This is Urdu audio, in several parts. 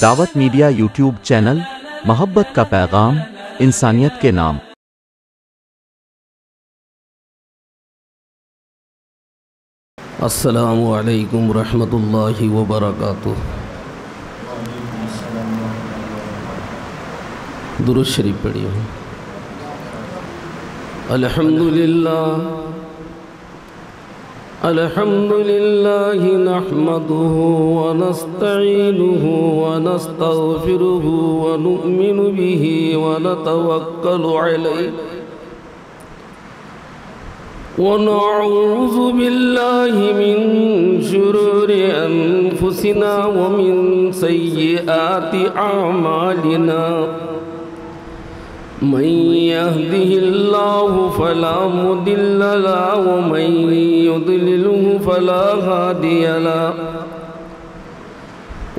دعوت میڈیا یوٹیوب چینل، محبت کا پیغام، انسانیت کے نام۔ السلام علیکم ورحمۃ اللہ وبرکاتہ۔ درود شریف پڑھیے۔ الحمد للہ نحمده ونستعینه ونستغفره ونؤمن به ونتوکل علیہ ونعوذ باللہ من شرور انفسنا ومن سیئات اعمالنا، من يهده الله فلا مضل له ومن يضلله فلا هادي له،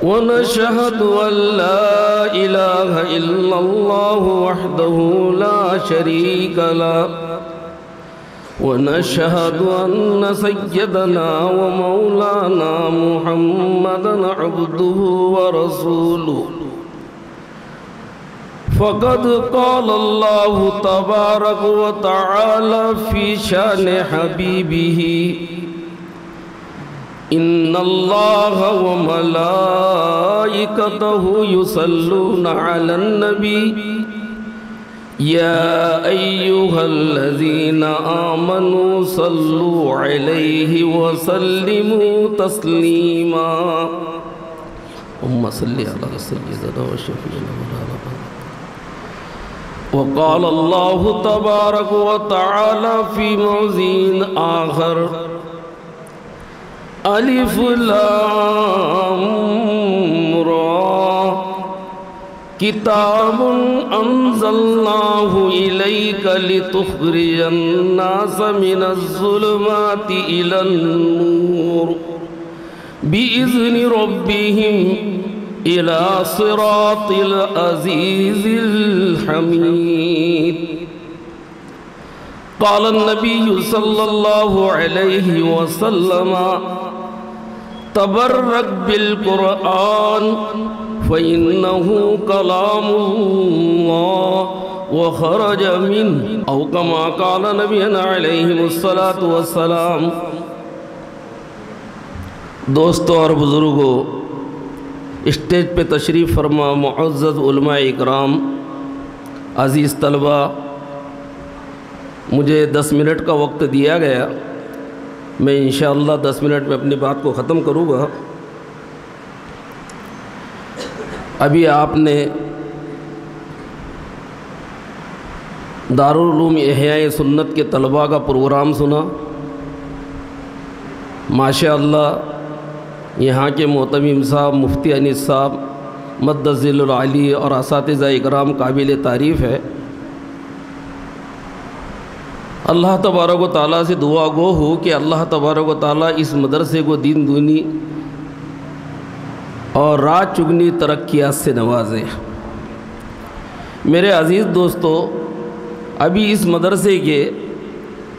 ونشهد أن لا إله إلا الله وحده لا شريك له، ونشهد أن سيدنا ومولانا محمدا عبده ورسوله، فقد قال الله تبارك وتعالى في شان حبيبه: إن الله وملائكته يصلون على النبي يا أيها الذين آمنوا صلوا عليه وسلموا تسليما، اللهم صل على سيدنا وشفيعنا مولانا۔ وقال الله تبارك وتعالى في موضع آخر: ألف لام را كتاب أنزلناه إليك لتخرج الناس من الظلمات إلى النور بإذن ربهم إلى صراط العزيز الحميد۔ قال النبي صلى الله عليه وسلم: تبرك بالقرآن فإنه كلام الله وخرج منه، أو كما قال نبينا عليه الصلاة والسلام۔ دوستو اور بزرگوں، اسٹیج پہ تشریف فرما معزز علماء اکرام، عزیز طلبہ، مجھے 10 منٹ کا وقت دیا گیا، میں انشاءاللہ 10 منٹ میں اپنی بات کو ختم کروں گا۔ ابھی آپ نے دارالعلوم احیاء سنت کے طلباء کا پروگرام سنا۔ ماشاءاللہ یہاں کے معتمم صاحب مفتی انیس صاحب مد ظل العالی اور اساتذہ اکرام قابل تعریف ہے۔ اللہ تبارک و تعالیٰ سے دعا گو ہو کہ اللہ تبارک و تعالیٰ اس مدرسے کو دین دنی اور رات چگنی ترقیات سے نوازے۔ میرے عزیز دوستو، ابھی اس مدرسے کے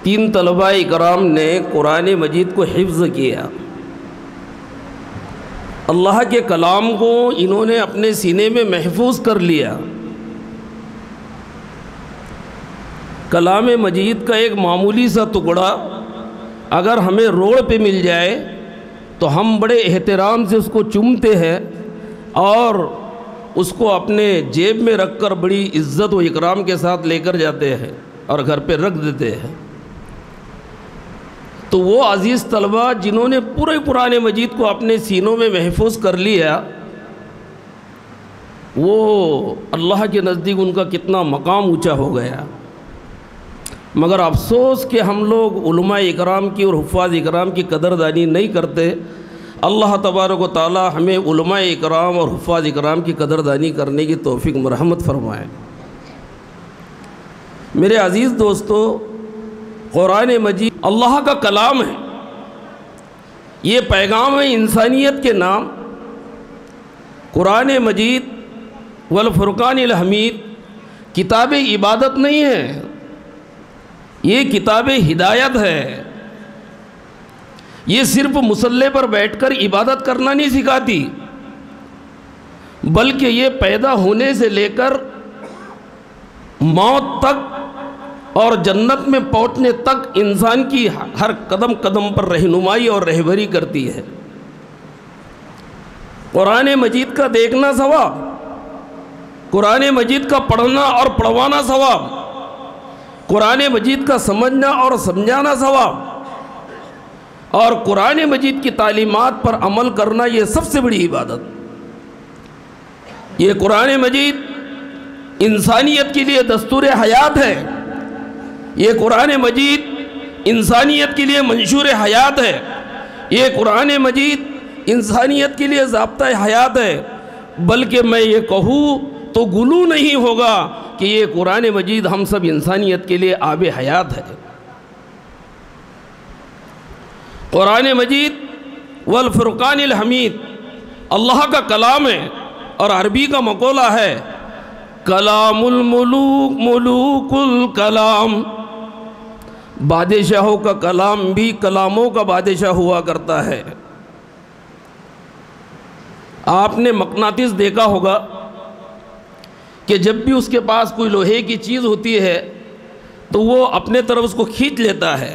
3 طلباء اکرام نے قرآن مجید کو حفظ کیا۔ اللہ کے کلام کو انہوں نے اپنے سینے میں محفوظ کر لیا۔ کلام مجید کا ایک معمولی سا ٹکڑا اگر ہمیں روڈ پہ مل جائے تو ہم بڑے احترام سے اس کو چومتے ہیں اور اس کو اپنے جیب میں رکھ کر بڑی عزت و اکرام کے ساتھ لے کر جاتے ہیں اور گھر پہ رکھ دیتے ہیں۔ تو وہ عزیز طلباء جنہوں نے پورے قرآن مجید کو اپنے سینوں میں محفوظ کر لیا، وہ اللہ کے نزدیک ان کا کتنا مقام اونچا ہو گیا۔ مگر افسوس کہ ہم لوگ علماء اکرام کی اور حفاظ اکرام کی قدردانی نہیں کرتے۔ اللہ تبارک و تعالی ہمیں علماء اکرام اور حفاظ اکرام کی قدردانی کرنے کی توفیق مرحمت فرمائے۔ میرے عزیز دوستو، قرآن مجید اللہ کا کلام ہے، یہ پیغام ہے انسانیت کے نام۔ قرآن مجید والفرقان الحمید کتاب عبادت نہیں ہے، یہ کتاب ہدایت ہے۔ یہ صرف مصلی پر بیٹھ کر عبادت کرنا نہیں سکھاتی، بلکہ یہ پیدا ہونے سے لے کر موت تک اور جنت میں پہنچنے تک انسان کی ہر قدم قدم پر رہنمائی اور رہبری کرتی ہے۔ قرآن مجید کا دیکھنا ثواب، قرآن مجید کا پڑھنا اور پڑھوانا ثواب، قرآن مجید کا سمجھنا اور سمجھانا ثواب، اور قرآن مجید کی تعلیمات پر عمل کرنا یہ سب سے بڑی عبادت۔ یہ قرآن مجید انسانیت کے لیے دستور حیات ہے، یہ قرآن مجید انسانیت کے لیے منشور حیات ہے، یہ قرآن مجید انسانیت کے لیے ضابطہ حیات ہے، بلکہ میں یہ کہوں تو غلو نہیں ہوگا کہ یہ قرآن مجید ہم سب انسانیت کے لیے آب حیات ہے۔ قرآن مجید والفرقان الحمید اللہ کا کلام ہے، اور عربی کا مقولہ ہے کلام الملوک ملوک الکلام، بادشاہوں کا کلام بھی کلاموں کا بادشاہ ہوا کرتا ہے۔ آپ نے مقناطیس دیکھا ہوگا کہ جب بھی اس کے پاس کوئی لوہے کی چیز ہوتی ہے تو وہ اپنے طرف اس کو کھینچ لیتا ہے۔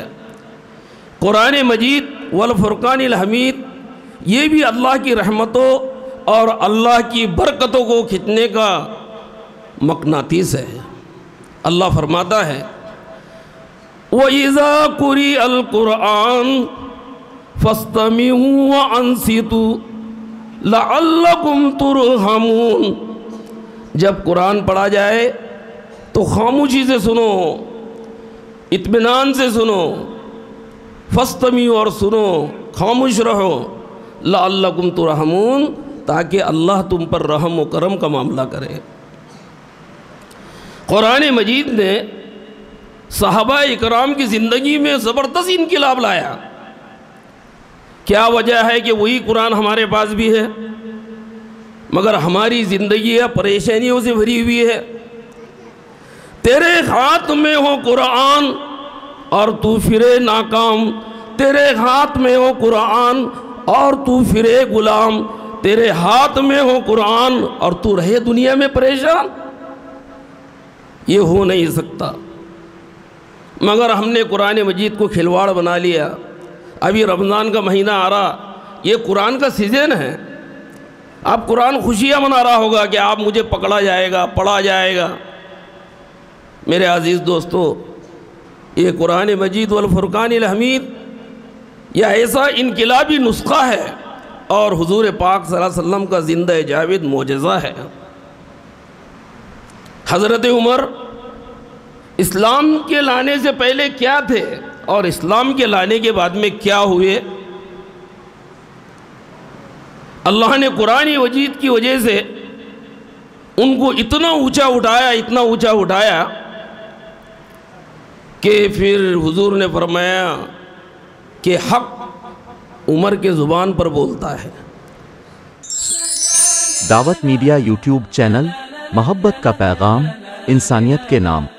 قرآن مجید والفرقان الحمید یہ بھی اللہ کی رحمتوں اور اللہ کی برکتوں کو کھینچنے کا مقناطیس ہے۔ اللہ فرماتا ہے وَإِذَا قُرِئَ الْقُرْآنُ فَاسْتَمِعُوا وَأَنصِتُوا لَعَلَّكُمْ تُرْحَمُونَ، جب قرآن پڑھا جائے تو خاموشی سے سنو، اطمینان سے سنو، فاستمیعوا اور سنو، خاموش رہو، لعلکم ترحمون، تاکہ اللہ تم پر رحم و کرم کا معاملہ کرے۔ قرآن مجید نے صحابہ اکرام کی زندگی میں زبردست انقلاب لایا۔ کیا وجہ ہے کہ وہی قرآن ہمارے پاس بھی ہے مگر ہماری زندگی پریشانیوں سے بھری ہوئی ہے؟ تیرے ہاتھ میں ہو قرآن اور تو پھرے ناکام، تیرے ہاتھ میں ہو قرآن اور تو پھرے غلام، تیرے ہاتھ میں ہو قرآن اور تو رہے دنیا میں پریشان، یہ ہو نہیں سکتا۔ مگر ہم نے قرآن مجید کو کھلواڑ بنا لیا۔ ابھی رمضان کا مہینہ آ رہا، یہ قرآن کا سیزن ہے، آپ قرآن خوشیاں منا رہا ہوگا کہ آپ مجھے پکڑا جائے گا، پڑھا جائے گا۔ میرے عزیز دوستو، یہ قرآن مجید والفرقان الحمید یہ ایسا انقلابی نسخہ ہے اور حضور پاک صلی اللہ علیہ وسلم کا زندہ جاوید معجزہ ہے۔ حضرت عمر اسلام کے لانے سے پہلے کیا تھے اور اسلام کے لانے کے بعد میں کیا ہوئے؟ اللہ نے قرآن مجید کی وجہ سے ان کو اتنا اونچا اٹھایا، اتنا اونچا اٹھایا کہ پھر حضور نے فرمایا کہ حق عمر کے زبان پر بولتا ہے۔ دعوت میڈیا یوٹیوب چینل، محبت کا پیغام، انسانیت کے نام۔